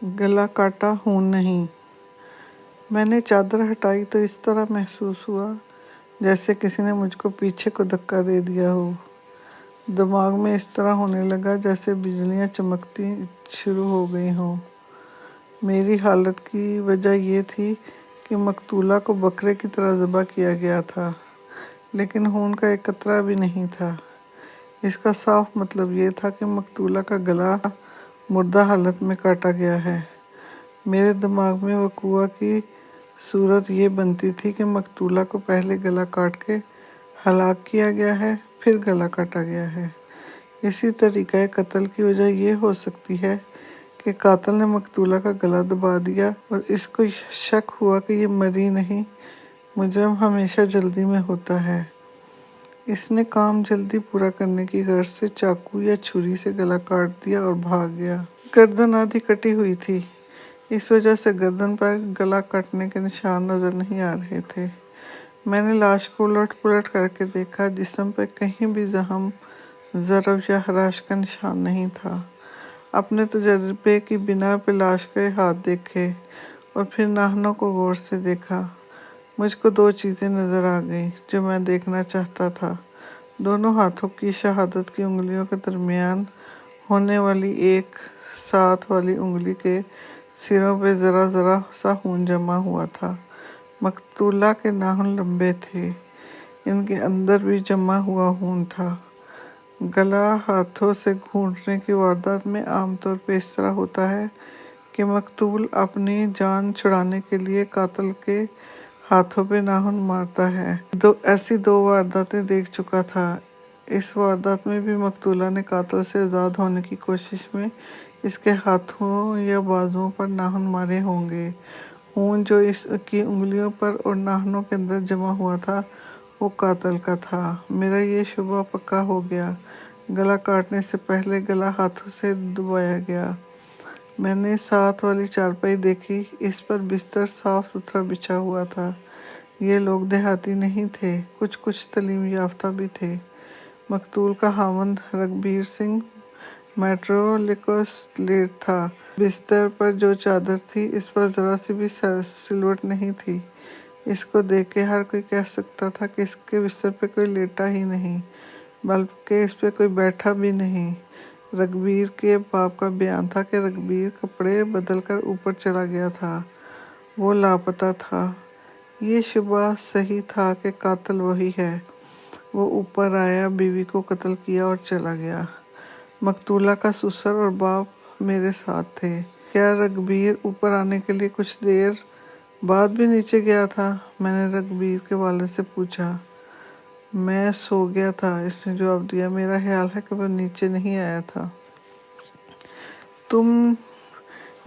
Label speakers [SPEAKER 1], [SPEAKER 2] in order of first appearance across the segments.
[SPEAKER 1] गला काटा खून नहीं। मैंने चादर हटाई तो इस तरह महसूस हुआ जैसे किसी ने मुझको पीछे को धक्का दे दिया हो। दिमाग में इस तरह होने लगा जैसे बिजलियां चमकती शुरू हो गई हों। मेरी हालत की वजह ये थी कि मकतूला को बकरे की तरह ज़बह किया गया था, लेकिन खून का एक कतरा भी नहीं था। इसका साफ मतलब ये था कि मकतूला का गला मुर्दा हालत में काटा गया है। मेरे दिमाग में वक़ूआ की सूरत ये बनती थी कि मकतूला को पहले गला काट के हलाक किया गया है, फिर गला काटा गया है। इसी तरीक़े कत्ल की वजह ये हो सकती है कि कातिल ने मकतूला का गला दबा दिया और इसको शक हुआ कि ये मरी नहीं। मुजरम हमेशा जल्दी में होता है। इसने काम जल्दी पूरा करने की गर्ज से चाकू या छुरी से गला काट दिया और भाग गया। गर्दन आधी कटी हुई थी, इस वजह से गर्दन पर गला काटने के निशान नजर नहीं आ रहे थे। मैंने लाश को उलट पुलट करके देखा। जिस्म पर कहीं भी जख्म, ज़रब या हराश का निशान नहीं था। अपने तजर्बे की बिना पे लाश के हाथ देखे और फिर नाखूनों को गौर से देखा। मुझको दो चीज़ें नज़र आ गईं जो मैं देखना चाहता था। दोनों हाथों की शहादत की उंगलियों के दरमियान होने वाली एक साथ वाली उंगली के सिरों पे ज़रा ज़रा सा खून जमा हुआ था। मकतूला के नाखून लंबे थे, इनके अंदर भी जमा हुआ खून था। गला हाथों से घूंटने की वारदात में आमतौर पे इस तरह होता है कि मकतूल अपनी जान छुड़ाने के लिए कातिल के हाथों पे नाखून मारता है। ऐसी दो वारदातें देख चुका था। इस वारदात में भी मकतूला ने कातिल से आज़ाद होने की कोशिश में इसके हाथों या बाजुओं पर नाखून मारे होंगे। खून जो इसकी उंगलियों पर और नाखूनों के अंदर जमा हुआ था वो कातिल का था। मेरा ये शुबा पक्का हो गया। गला काटने से पहले गला हाथों से दबाया गया। मैंने साथ वाली चारपाई देखी, इस पर बिस्तर साफ सुथरा बिछा हुआ था। ये लोग देहाती नहीं थे, कुछ तालीम याफ्ता भी थे। मकतूल का खावंद रघबीर सिंह मेट्रोलिकोस्लेट था। बिस्तर पर जो चादर थी इस पर ज़रा सी भी सिलवट नहीं थी। इसको देख के हर कोई कह सकता था कि इसके बिस्तर पे कोई लेटा ही नहीं, बल्कि इस पे कोई बैठा भी नहीं। रघबीर के बाप का बयान था कि रघबीर कपड़े बदल कर ऊपर चला गया था, वो लापता था। ये शुबा सही था कि कातिल वही है। वो ऊपर आया, बीवी को कत्ल किया और चला गया। मकतूला का ससुर और बाप मेरे साथ थे। क्या रघबीर ऊपर आने के लिए कुछ देर बाद भी नीचे गया था? मैंने रघबीर के वालिद से पूछा। मैं सो गया था, इसने जवाब दिया। मेरा ख्याल है कि वो नीचे नहीं आया था। तुम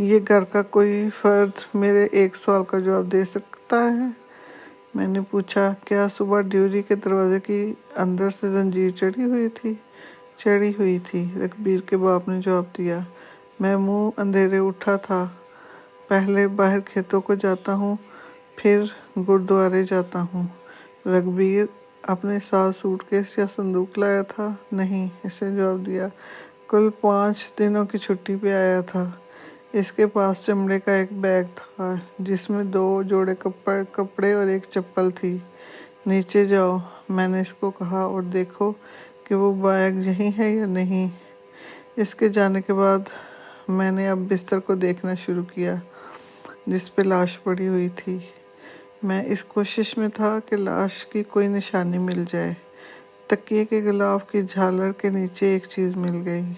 [SPEAKER 1] ये घर का कोई फर्द मेरे एक सवाल का जवाब दे सकता है? मैंने पूछा। क्या सुबह ड्यूरी के दरवाजे की अंदर से जंजीर चढ़ी हुई थी? चढ़ी हुई थी, रघबीर के बाप ने जवाब दिया। मैं मुंह अंधेरे उठा था। पहले बाहर खेतों को जाता हूँ, फिर गुरुद्वारे जाता हूँ। रघबीर अपने साथ सूटकेस या संदूक लाया था? नहीं, इसने जवाब दिया। कुल 5 दिनों की छुट्टी पे आया था। इसके पास चमड़े का एक बैग था जिसमें 2 जोड़े कपड़े और एक चप्पल थी। नीचे जाओ, मैंने इसको कहा, और देखो कि वो बैग यही है या नहीं। इसके जाने के बाद मैंने अब बिस्तर को देखना शुरू किया जिस पे लाश पड़ी हुई थी। मैं इस कोशिश में था कि लाश की कोई निशानी मिल जाए। तकिए के गिलाफ की झालर के नीचे एक चीज़ मिल गई।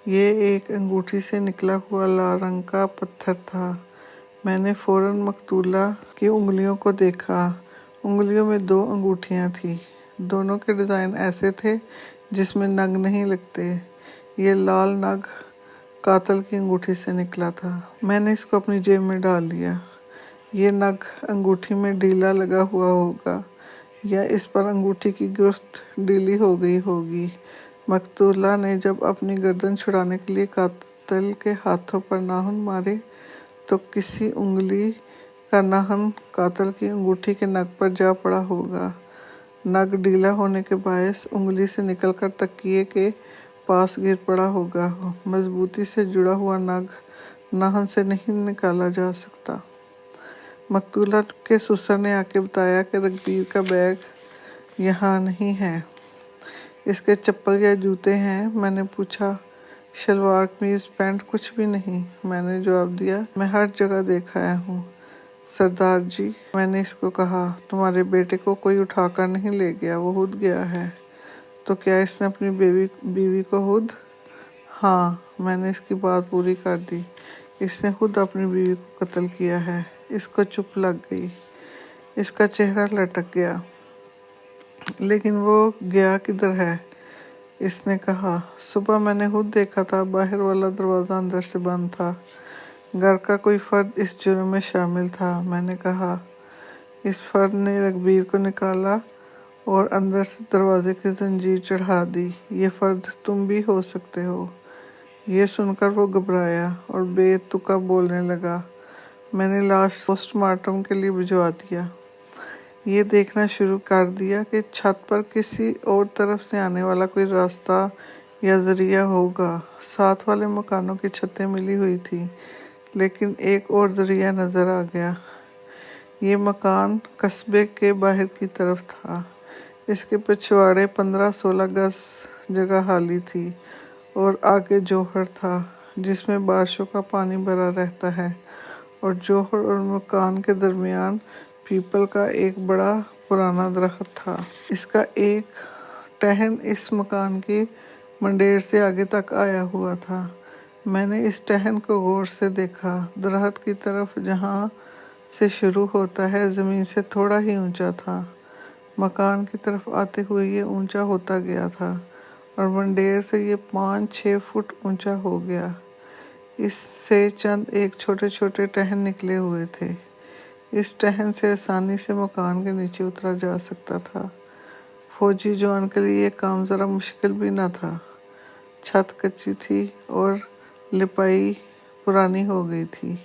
[SPEAKER 1] ये एक अंगूठी से निकला हुआ लाल रंग का पत्थर था। मैंने फौरन मकतूला की उंगलियों को देखा। उंगलियों में 2 अंगूठियां थी। दोनों के डिज़ाइन ऐसे थे जिसमें नग नहीं लगते। ये लाल नग कातिल की अंगूठी से निकला था। मैंने इसको अपनी जेब में डाल लिया। ये नग अंगूठी में ढीला लगा हुआ होगा या इस पर अंगूठी की गिरफ्त ढीली हो गई होगी। मकतूला ने जब अपनी गर्दन छुड़ाने के लिए कातिल के हाथों पर नाखून मारे तो किसी उंगली का नाखून कातिल की अंगूठी के नग पर जा पड़ा होगा। नग ढीला होने के बायस उंगली से निकलकर तकिए के पास गिर पड़ा होगा। मजबूती से जुड़ा हुआ नग नाहन से नहीं निकाला जा सकता। मकतूला के ससुर ने आके बताया कि रघबीर का बैग यहाँ नहीं है, इसके चप्पल या जूते हैं। मैंने पूछा, शलवार कमीज पैंट कुछ भी नहीं? मैंने जवाब दिया, मैं हर जगह देख आया हूँ सरदार जी। मैंने इसको कहा, तुम्हारे बेटे को कोई उठाकर नहीं ले गया, वो खुद गया है। तो क्या इसने अपनी बीवी को खुद? हाँ, मैंने इसकी बात पूरी कर दी। इसने खुद अपनी बीवी को कत्ल किया है। इसको चुप लग गई, इसका चेहरा लटक गया। लेकिन वो गया किधर है? इसने कहा, सुबह मैंने खुद देखा था, बाहर वाला दरवाज़ा अंदर से बंद था। घर का कोई फर्द इस जुर्म में शामिल था। मैंने कहा, इस फर्द ने रघबीर को निकाला और अंदर से दरवाजे की जंजीर चढ़ा दी। ये फर्द तुम भी हो सकते हो। ये सुनकर वो घबराया और बेतुका बोलने लगा। मैंने लाश पोस्टमार्टम के लिए भिजवा दिया। ये देखना शुरू कर दिया कि छत पर किसी और तरफ से आने वाला कोई रास्ता या जरिया होगा। साथ वाले मकानों की छतें मिली हुई थी, लेकिन एक और जरिया नजर आ गया। ये मकान कस्बे के बाहर की तरफ था। इसके पिछवाड़े 15-16 गज जगह खाली थी और आगे जोहर था, जिसमें बारिशों का पानी भरा रहता है। और जोहर और मकान के दरमियान पीपल का एक बड़ा पुराना दरख्त था। इसका एक टहन इस मकान की मंडेर से आगे तक आया हुआ था। मैंने इस टहन को गौर से देखा। दरख्त की तरफ जहाँ से शुरू होता है, जमीन से थोड़ा ही ऊंचा था। मकान की तरफ आते हुए ये ऊंचा होता गया था और मंडेर से ये 5-6 फुट ऊंचा हो गया। इससे चंद एक छोटे छोटे टहन निकले हुए थे। इस टहन से आसानी से मकान के नीचे उतरा जा सकता था। फौजी जवान के लिए काम ज़रा मुश्किल भी न था। छत कच्ची थी और लिपाई पुरानी हो गई थी।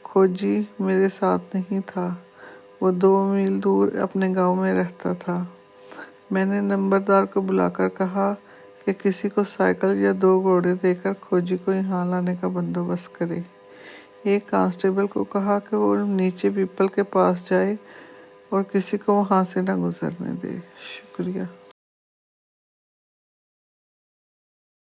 [SPEAKER 1] खोजी मेरे साथ नहीं था, वो 2 मील दूर अपने गांव में रहता था। मैंने नंबरदार को बुलाकर कहा कि किसी को साइकिल या 2 घोड़े देकर खोजी को यहाँ लाने का बंदोबस्त करे। एक कांस्टेबल को कहा कि वो नीचे पीपल के पास जाए और किसी को वहाँ से न गुजरने दे। शुक्रिया।